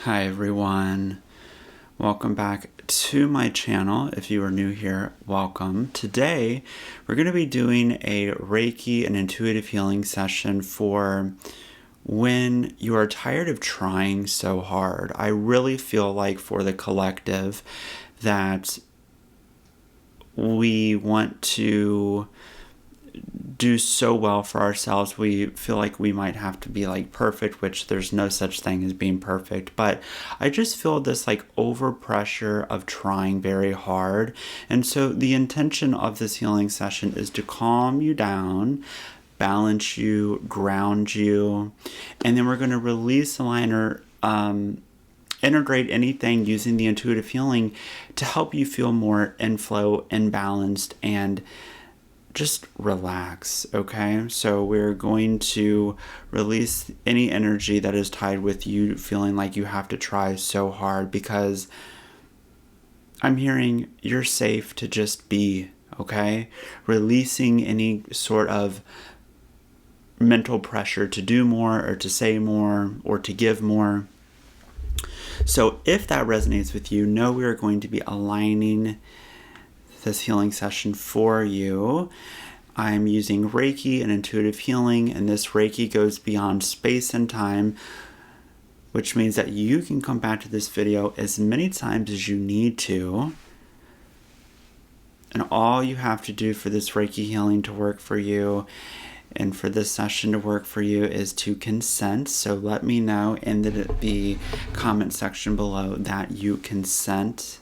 Hi everyone, welcome back to my channel. If you are new here, welcome. Today we're going to be doing a Reiki and intuitive healing session for when you are tired of trying so hard. I really feel like for the collective that we want to do so well for ourselves. We feel like we might have to be like perfect, which there's no such thing as being perfect. But I just feel this like over pressure of trying very hard. And so the intention of this healing session is to calm you down, balance you, ground you, and then we're going to release, align, or integrate anything using the intuitive healing to help you feel more in flow and balanced and just relax, okay? So we're going to release any energy that is tied with you feeling like you have to try so hard, because I'm hearing you're safe to just be, okay? Releasing any sort of mental pressure to do more or to say more or to give more. So if that resonates with you, know we are going to be aligning this healing session for you. I'm using Reiki and intuitive healing, and this Reiki goes beyond space and time, which means that you can come back to this video as many times as you need to. And all you have to do for this Reiki healing to work for you and for this session to work for you is to consent. So let me know in the comment section below that you consent.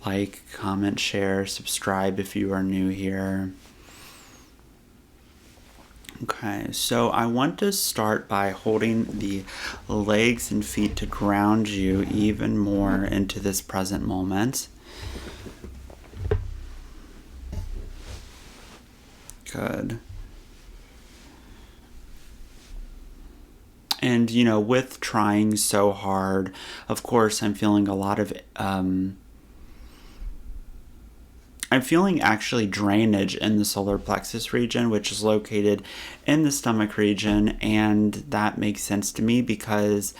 Like, comment, share, subscribe if you are new here. Okay, so I want to start by holding the legs and feet to ground you even more into this present moment. Good. And, you know, with trying so hard, of course, I'm feeling a lot of I'm feeling actually drainage in the solar plexus region, which is located in the stomach region, and that makes sense to me because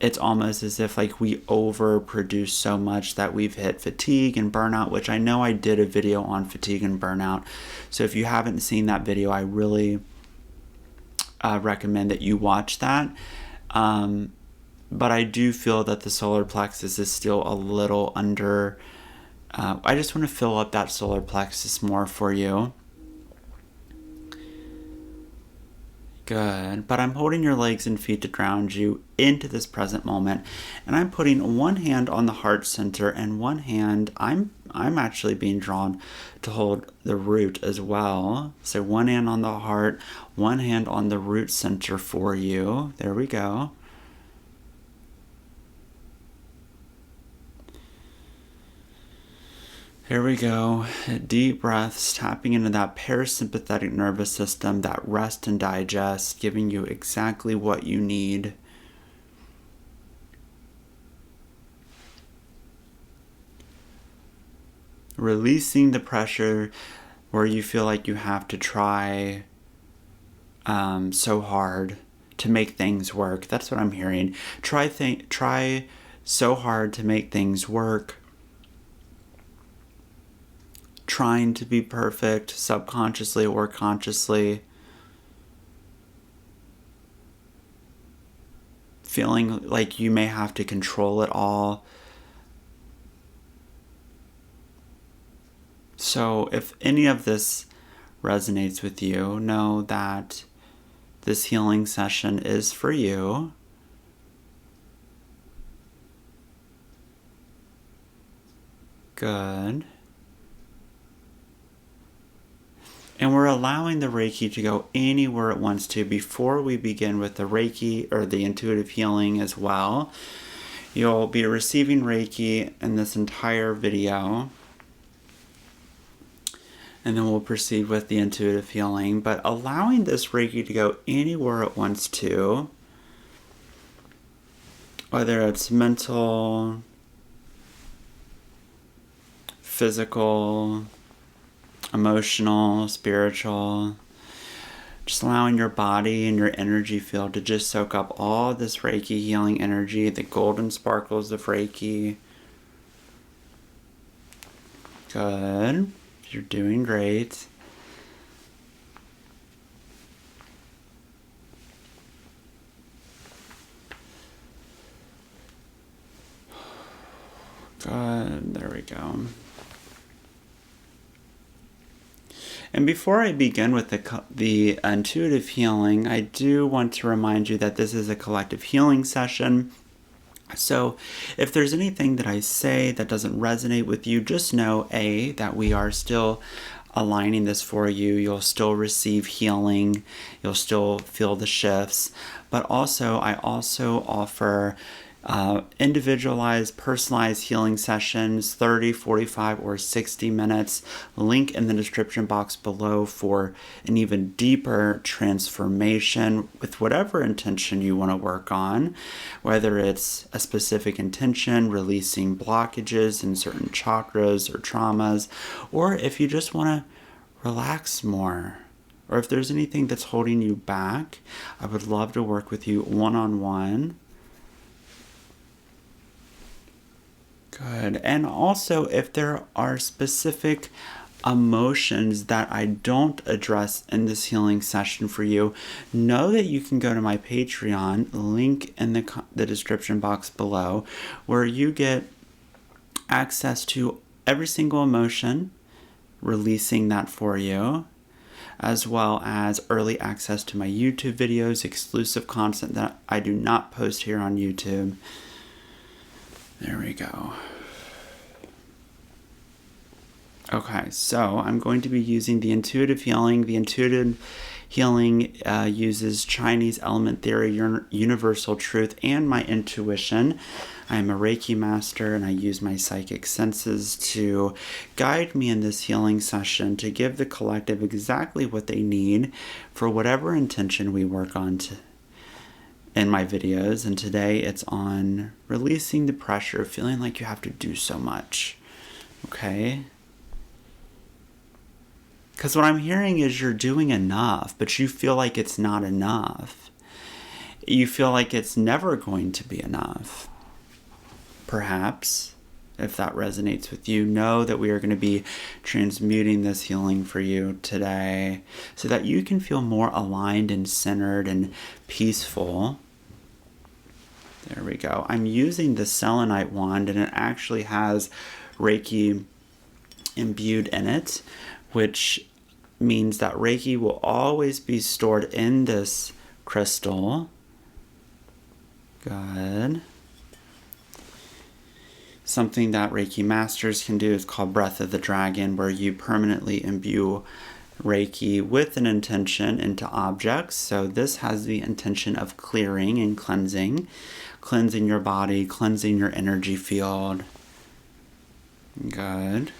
it's almost as if like we overproduce so much that we've hit fatigue and burnout, which I know I did a video on fatigue and burnout. So if you haven't seen that video, I really recommend that you watch that. But I do feel that the solar plexus is still a little under. I just want to fill up that solar plexus more for you. Good. But I'm holding your legs and feet to ground you into this present moment. And I'm putting one hand on the heart center and one hand, I'm actually being drawn to hold the root as well. So one hand on the heart, one hand on the root center for you. There we go. Here we go. Deep breaths, tapping into that parasympathetic nervous system, that rest and digest, giving you exactly what you need. Releasing the pressure where you feel like you have to try so hard to make things work. That's what I'm hearing. Try so hard to make things work. Trying to be perfect, subconsciously or consciously. Feeling like you may have to control it all. So if any of this resonates with you, know that this healing session is for you. Good. And we're allowing the Reiki to go anywhere it wants to before we begin with the Reiki or the intuitive healing as well. You'll be receiving Reiki in this entire video. And then we'll proceed with the intuitive healing. But allowing this Reiki to go anywhere it wants to, whether it's mental, physical, emotional, spiritual, Just allowing your body and your energy field to just soak up all this Reiki healing energy, the golden sparkles of Reiki. Good. You're doing great. Good. There we go. And before I begin with the intuitive healing, I do want to remind you that this is a collective healing session. So if there's anything that I say that doesn't resonate with you, just know, A, that we are still aligning this for you. You'll still receive healing. You'll still feel the shifts. But also, I also offer individualized, personalized healing sessions, 30, 45, or 60 minutes. Link in the description box below for an even deeper transformation with whatever intention you want to work on, whether it's a specific intention, releasing blockages in certain chakras or traumas, or if you just want to relax more, or if there's anything that's holding you back, I would love to work with you one-on-one. Good. And also, if there are specific emotions that I don't address in this healing session for you, know that you can go to my Patreon, link in the description box below, where you get access to every single emotion, releasing that for you, as well as early access to my YouTube videos, exclusive content that I do not post here on YouTube. There we go. Okay, so I'm going to be using the intuitive healing. The intuitive healing uses Chinese element theory, universal truth, and my intuition. I am a Reiki master, and I use my psychic senses to guide me in this healing session to give the collective exactly what they need for whatever intention we work on in my videos. And today it's on releasing the pressure of feeling like you have to do so much. Okay? Because what I'm hearing is you're doing enough, but you feel like it's not enough. You feel like it's never going to be enough. Perhaps, if that resonates with you, know that we are going to be transmuting this healing for you today so that you can feel more aligned and centered and peaceful. There we go. I'm using the selenite wand, and it actually has Reiki imbued in it, which means that Reiki will always be stored in this crystal. Good. Something that Reiki masters can do is called Breath of the Dragon, where you permanently imbue Reiki with an intention into objects. So this has the intention of clearing and cleansing your body, cleansing your energy field. Good.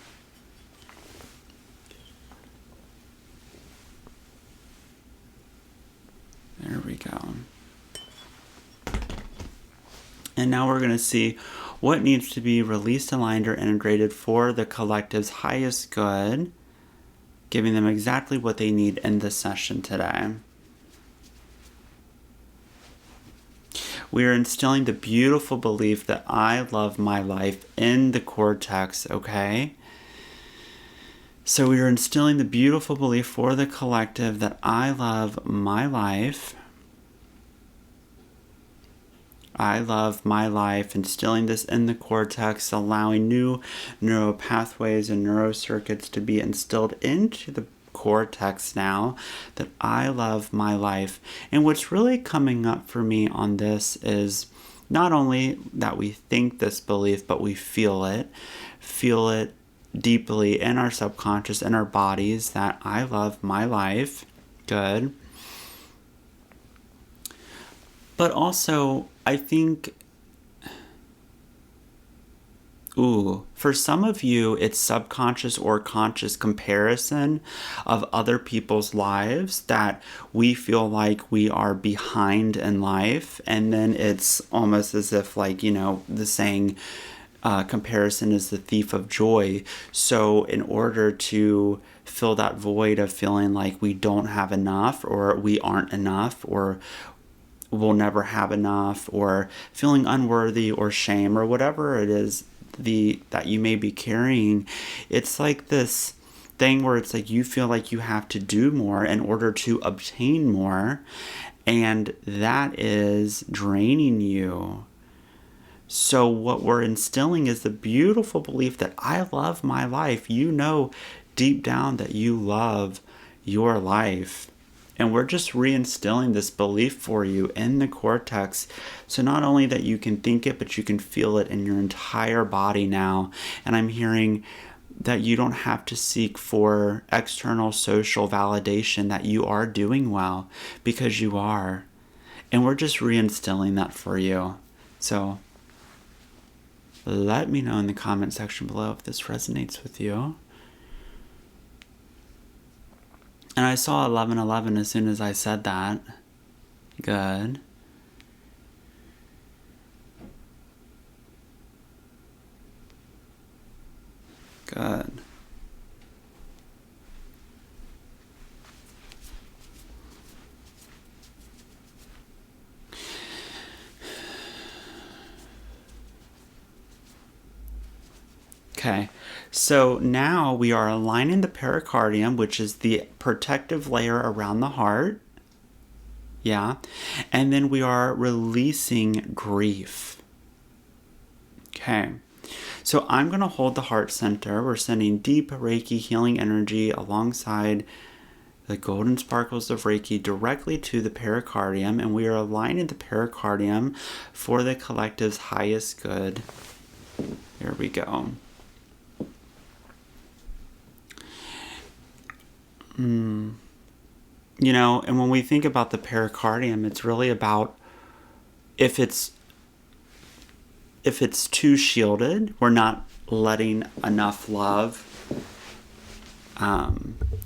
There we go. And now we're going to see what needs to be released, aligned, or integrated for the collective's highest good, giving them exactly what they need in this session today. We are instilling the beautiful belief that I love my life in the cortex, okay? So we are instilling the beautiful belief for the collective that I love my life. I love my life, instilling this in the cortex, allowing new neural pathways and neurocircuits to be instilled into the cortex now, that I love my life. And what's really coming up for me on this is not only that we think this belief, but we feel it deeply in our subconscious, in our bodies, that I love my life. Good. But also, I think, for some of you, it's subconscious or conscious comparison of other people's lives that we feel like we are behind in life. And then it's almost as if, like, the saying, comparison is the thief of joy. So in order to fill that void of feeling like we don't have enough, or we aren't enough, or we'll never have enough, or feeling unworthy or shame or whatever it is that you may be carrying, it's like this thing where it's like you feel like you have to do more in order to obtain more, and that is draining you. So what we're instilling is the beautiful belief that I love my life. You know deep down that you love your life. And we're just reinstilling this belief for you in the cortex. So not only that you can think it, but you can feel it in your entire body now. And I'm hearing that you don't have to seek for external social validation that you are doing well, because you are. And we're just reinstilling that for you. So let me know in the comment section below if this resonates with you. And I saw 1111 as soon as I said that. Good. Good. Okay, so now we are aligning the pericardium, which is the protective layer around the heart. Yeah, and then we are releasing grief. Okay, so I'm going to hold the heart center. We're sending deep Reiki healing energy alongside the golden sparkles of Reiki directly to the pericardium, and we are aligning the pericardium for the collective's highest good. There we go. You know, and when we think about the pericardium, it's really about if it's too shielded, we're not letting enough love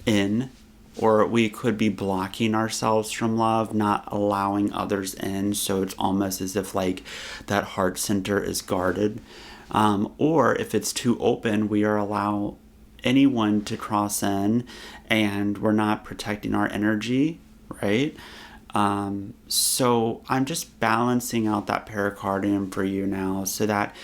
in, or we could be blocking ourselves from love, not allowing others in. So it's almost as if like that heart center is guarded. Or if it's too open, we are allowing anyone to cross in, and we're not protecting our energy, right? So I'm just balancing out that pericardium for you now, so that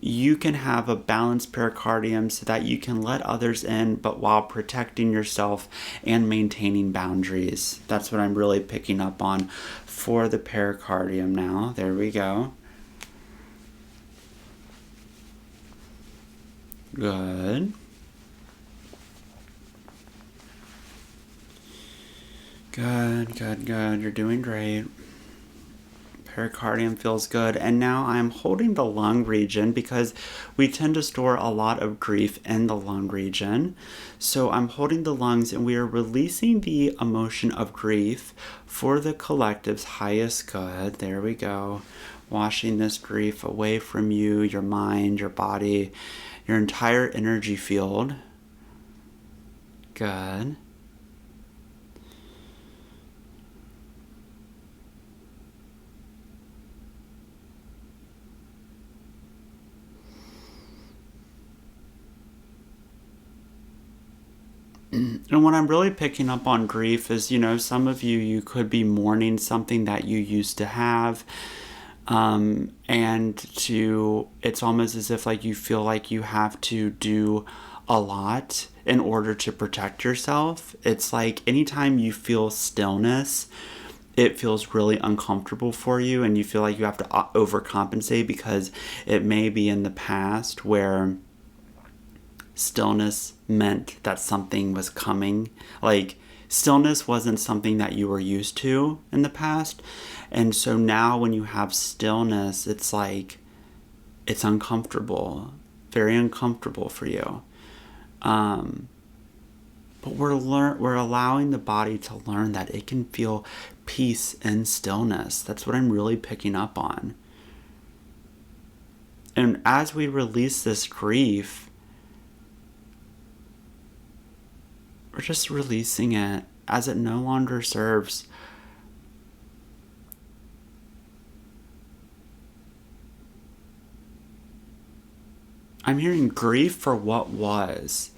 you can have a balanced pericardium, so that you can let others in, but while protecting yourself and maintaining boundaries. That's what I'm really picking up on for the pericardium now. There we go. Good. Good, good, good. You're doing great. Pericardium feels good. And now I'm holding the lung region, because we tend to store a lot of grief in the lung region. So I'm holding the lungs, and we are releasing the emotion of grief for the collective's highest good. There we go. Washing this grief away from you, your mind, your body, your entire energy field. Good. And what I'm really picking up on grief is, you know, some of you could be mourning something that you used to have. It's almost as if like you feel like you have to do a lot in order to protect yourself. It's like anytime you feel stillness, it feels really uncomfortable for you, and you feel like you have to overcompensate, because it may be in the past where stillness meant that something was coming. Like, stillness wasn't something that you were used to in the past. And so now when you have stillness, it's like, it's uncomfortable, very uncomfortable for you. But we're allowing the body to learn that it can feel peace and stillness. That's what I'm really picking up on. And as we release this grief, we're just releasing it as it no longer serves. I'm hearing grief for what was.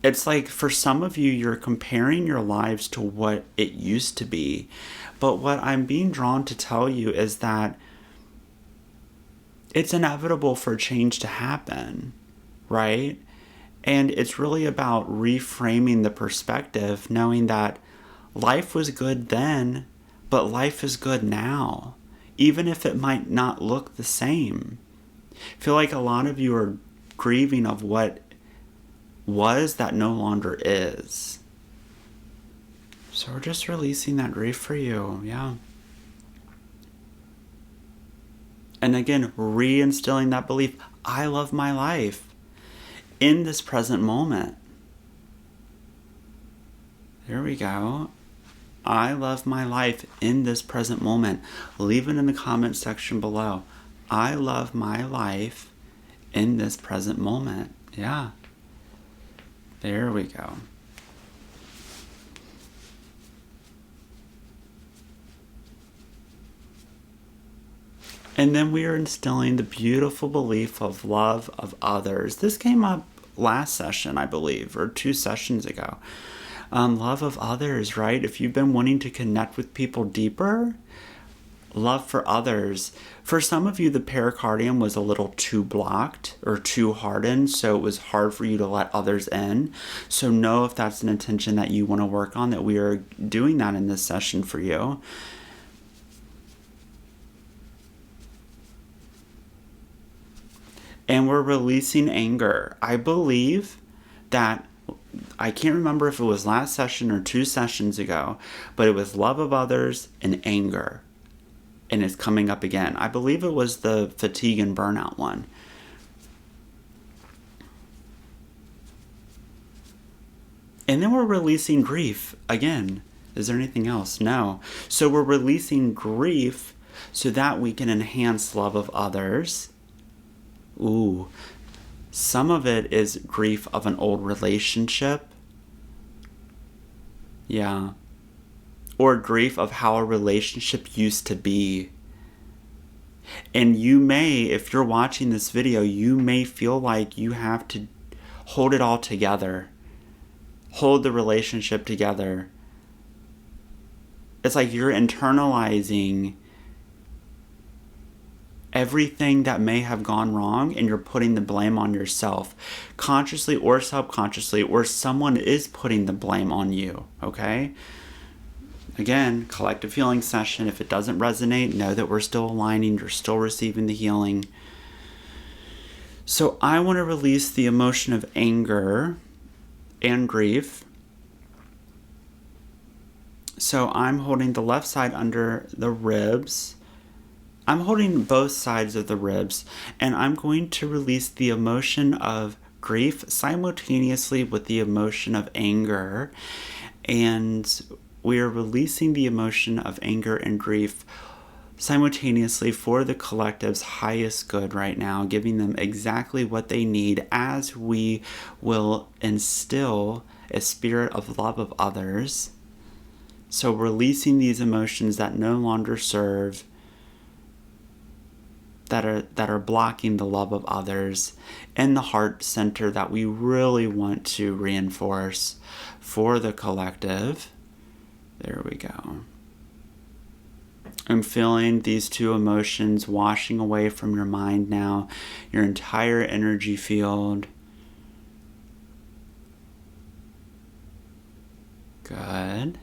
It's like for some of you, you're comparing your lives to what it used to be. But what I'm being drawn to tell you is that it's inevitable for change to happen, right? And it's really about reframing the perspective, knowing that life was good then, but life is good now, even if it might not look the same. I feel like a lot of you are grieving of what was that no longer is. So we're just releasing that grief for you, yeah. And again, reinstilling that belief. I love my life in this present moment. There we go. I love my life in this present moment. Leave it in the comment section below. I love my life in this present moment. Yeah. There we go. And then we are instilling the beautiful belief of love of others. This came up last session, I believe, or 2 sessions ago. Love of others, right? If you've been wanting to connect with people deeper, love for others. For some of you, the pericardium was a little too blocked or too hardened, so it was hard for you to let others in. So know if that's an intention that you want to work on, that we are doing that in this session for you. And we're releasing anger. I believe that, I can't remember if it was last session or 2 sessions ago, but it was love of others and anger. And it's coming up again. I believe it was the fatigue and burnout one. And then we're releasing grief again. Is there anything else? No. So we're releasing grief so that we can enhance love of others. Ooh, some of it is grief of an old relationship. Yeah. Or grief of how a relationship used to be. And you may, if you're watching this video, you may feel like you have to hold it all together. Hold the relationship together. It's like you're internalizing everything that may have gone wrong, and you're putting the blame on yourself, consciously or subconsciously, or someone is putting the blame on you, okay? Again, collective healing session. If it doesn't resonate, know that we're still aligning, you're still receiving the healing. So I want to release the emotion of anger and grief. So I'm holding the left side under the ribs. I'm holding both sides of the ribs, and I'm going to release the emotion of grief simultaneously with the emotion of anger. And we are releasing the emotion of anger and grief simultaneously for the collective's highest good right now, giving them exactly what they need as we will instill a spirit of love of others. So releasing these emotions that no longer serve, that are blocking the love of others, in the heart center that we really want to reinforce for the collective. There we go. I'm feeling these 2 emotions washing away from your mind now, your entire energy field. Good.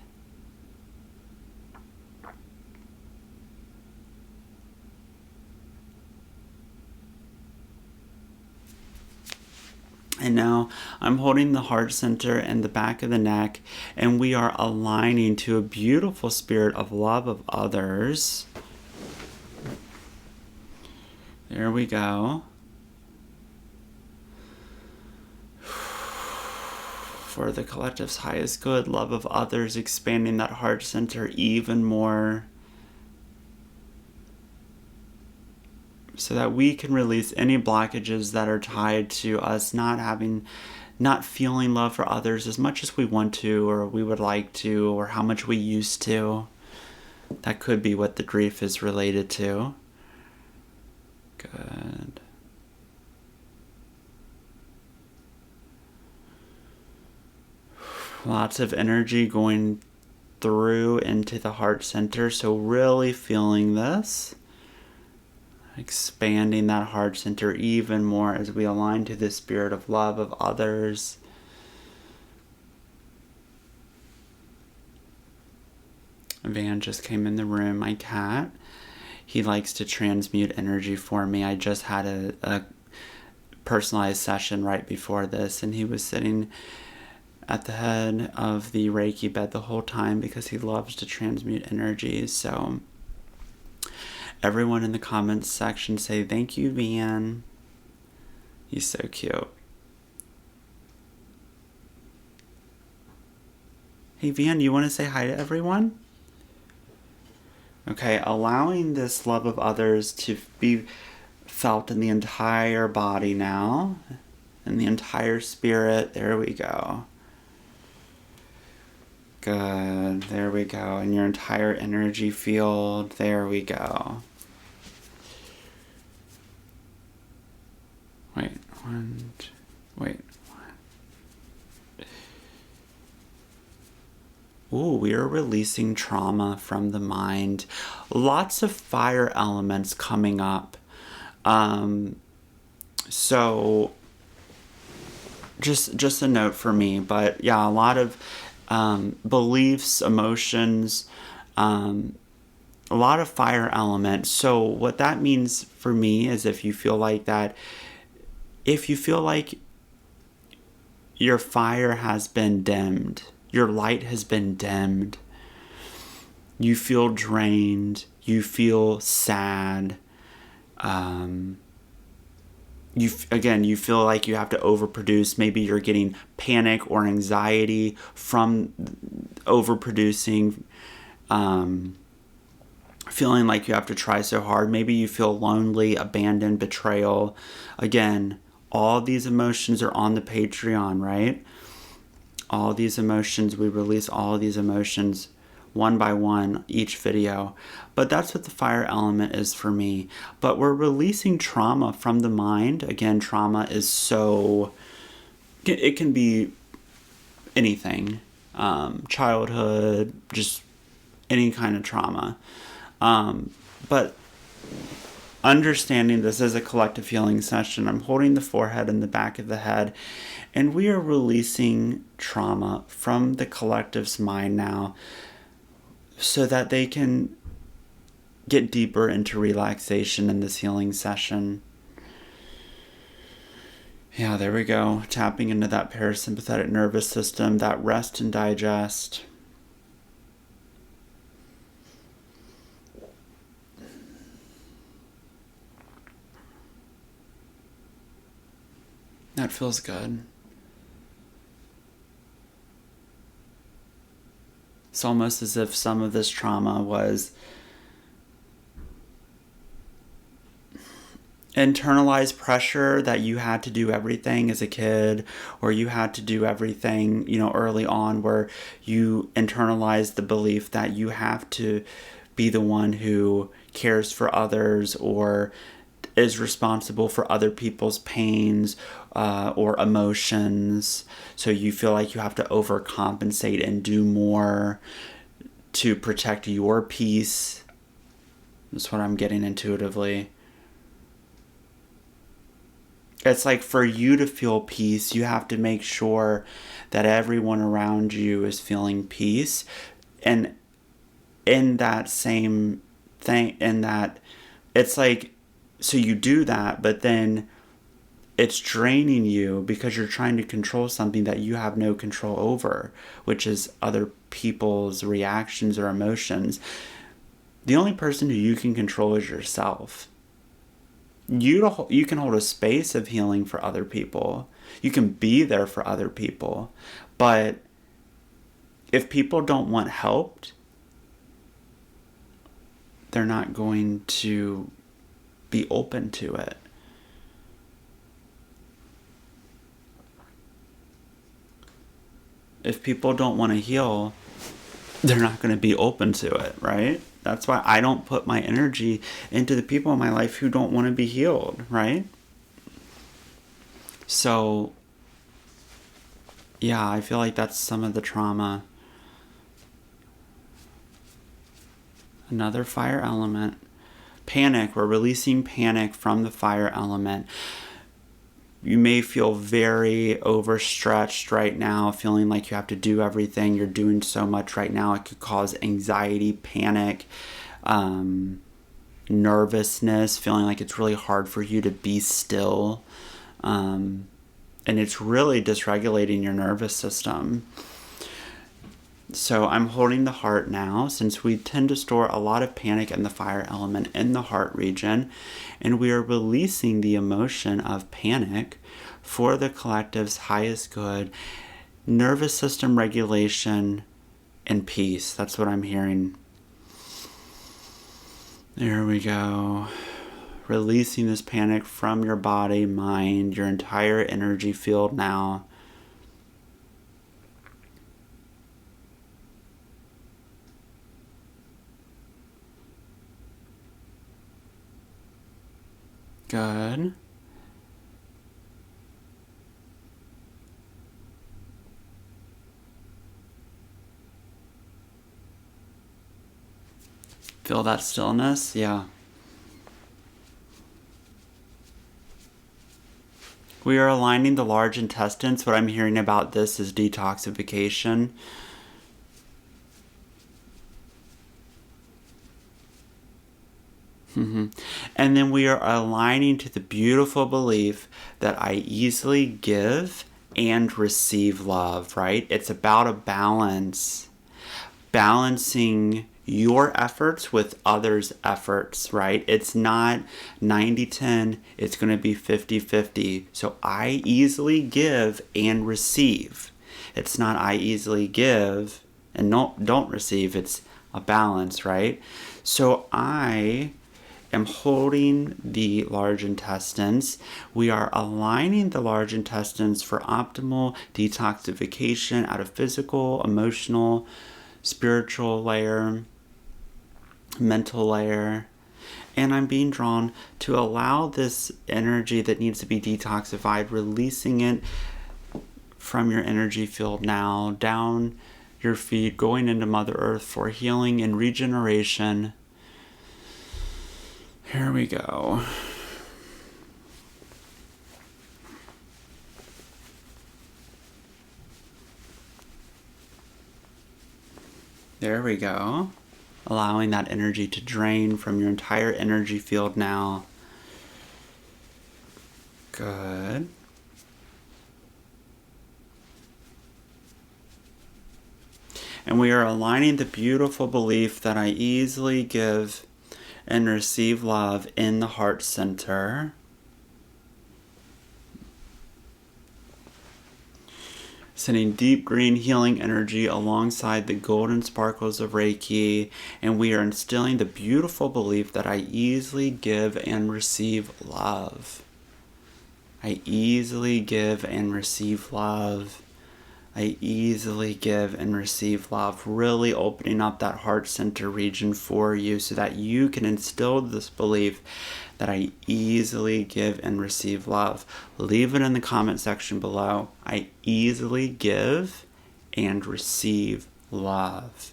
And now I'm holding the heart center and the back of the neck, and we are aligning to a beautiful spirit of love of others. There we go. For the collective's highest good, love of others, expanding that heart center even more, so that we can release any blockages that are tied to us not feeling love for others as much as we want to, or we would like to, or how much we used to. That could be what the grief is related to. Good. Lots of energy going through into the heart center. So really feeling this. Expanding that heart center even more as we align to the spirit of love of others. Van just came in the room, my cat. He likes to transmute energy for me. I just had a personalized session right before this, and he was sitting at the head of the Reiki bed the whole time because he loves to transmute energy. So everyone in the comments section say, thank you, Van. He's so cute. Hey, Van, you want to say hi to everyone? Okay, allowing this love of others to be felt in the entire body now, in the entire spirit. There we go. Good. There we go. In your entire energy field. There we go. Wait. Ooh, we are releasing trauma from the mind. Lots of fire elements coming up. So just a note for me, but yeah, a lot of beliefs, emotions, a lot of fire elements. So what that means for me is if you feel like your fire has been dimmed, your light has been dimmed, you feel drained, you feel sad, you feel like you have to overproduce. Maybe you're getting panic or anxiety from overproducing, feeling like you have to try so hard. Maybe you feel lonely, abandoned, betrayal. Again, all these emotions are on the Patreon, right? All these emotions, we release all of these emotions one by one, each video. But that's what the fire element is for me. But we're releasing trauma from the mind. Again, trauma is so, it can be anything. Childhood, just any kind of trauma. But understanding this is a collective healing session, I'm holding the forehead and the back of the head, and we are releasing trauma from the collective's mind now so that they can get deeper into relaxation in this healing session. Yeah, there we go. Tapping into that parasympathetic nervous system, that rest and digest. That feels good. It's almost as if some of this trauma was internalized pressure that you had to do everything as a kid, or you had to do everything, early on, where you internalized the belief that you have to be the one who cares for others or is responsible for other people's pains or emotions. So you feel like you have to overcompensate and do more to protect your peace. That's what I'm getting intuitively. It's like for you to feel peace, you have to make sure that everyone around you is feeling peace. And in that same thing, in that it's like, so you do that, but then it's draining you because you're trying to control something that you have no control over, which is other people's reactions or emotions. The only person who you can control is yourself. You can hold a space of healing for other people. You can be there for other people. But if people don't want helped, they're not going to be open to it. If people don't want to heal, they're not going to be open to it, right? That's why I don't put my energy into the people in my life who don't want to be healed, right? So Yeah, I feel like that's some of the trauma. Another fire element. Panic. We're releasing panic from the fire element. You may feel very overstretched right now, feeling like you have to do everything. You're doing so much right now. It could cause anxiety, panic, nervousness, feeling like it's really hard for you to be still. And it's really dysregulating your nervous system. So I'm holding the heart now, since we tend to store a lot of panic and the fire element in the heart region, and we are releasing the emotion of panic for the collective's highest good, nervous system regulation, and peace. That's what I'm hearing. There we go. Releasing this panic from your body, mind, your entire energy field now. Good. Feel that stillness? Yeah. We are aligning the large intestines. What I'm hearing about this is detoxification. And then we are aligning to the beautiful belief that I easily give and receive love, right? It's about a balance. Balancing your efforts with others' efforts, right? It's not 90-10, it's going to be 50-50. So I easily give and receive. It's not I easily give and don't receive. It's a balance, right? So I am holding the large intestines. We are aligning the large intestines for optimal detoxification out of physical, emotional, spiritual layer, mental layer. And I'm being drawn to allow this energy that needs to be detoxified, releasing it from your energy field now, down your feet, going into Mother Earth for healing and regeneration. Here we go. There we go. Allowing that energy to drain from your entire energy field now. Good. And we are aligning the beautiful belief that I easily give and receive love in the heart center. Sending deep green healing energy alongside the golden sparkles of Reiki, and we are instilling the beautiful belief that I easily give and receive love. I easily give and receive love. I easily give and receive love, really opening up that heart center region for you so that you can instill this belief that I easily give and receive love. Leave it in the comment section below. I easily give and receive love.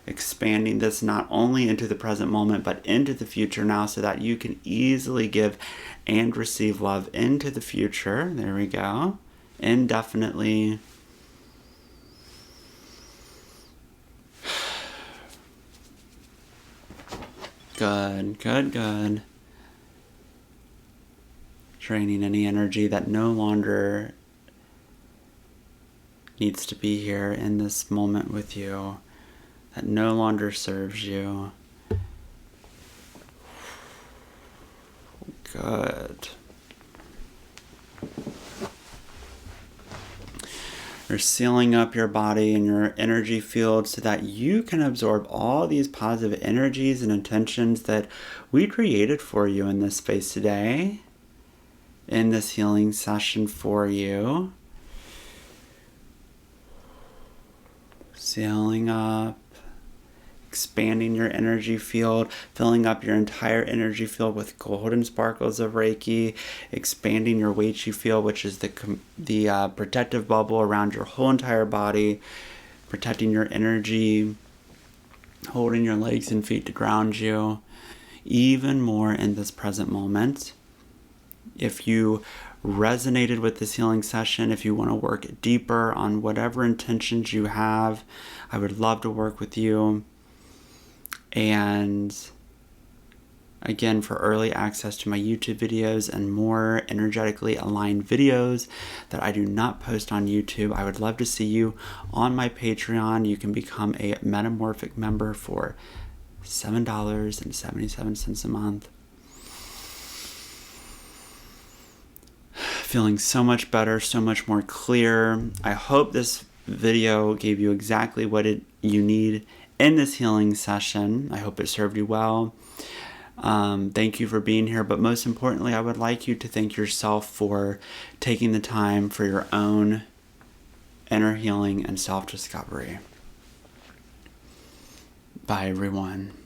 Expanding this not only into the present moment, but into the future now so that you can easily give and receive love into the future. There we go. Indefinitely. Good, good, good. Draining any energy that no longer needs to be here in this moment with you, that no longer serves you. Good. You're sealing up your body and your energy field so that you can absorb all these positive energies and intentions that we created for you in this space today, in this healing session for you. Sealing up, expanding your energy field, filling up your entire energy field with golden sparkles of Reiki, expanding your Weiqi field, which is the protective bubble around your whole entire body, protecting your energy, holding your legs and feet to ground you even more in this present moment. If you resonated with this healing session, if you want to work deeper on whatever intentions you have, I would love to work with you. And again, for early access to my YouTube videos and more energetically aligned videos that I do not post on YouTube, I would love to see you on my Patreon. You can become a Metamorphic member for $7.77 a month. Feeling so much better, so much more clear. I hope this video gave you exactly what you need in this healing session. I hope it served you well. Thank you for being here, but most importantly, I would like you to thank yourself for taking the time for your own inner healing and self-discovery. Bye, everyone.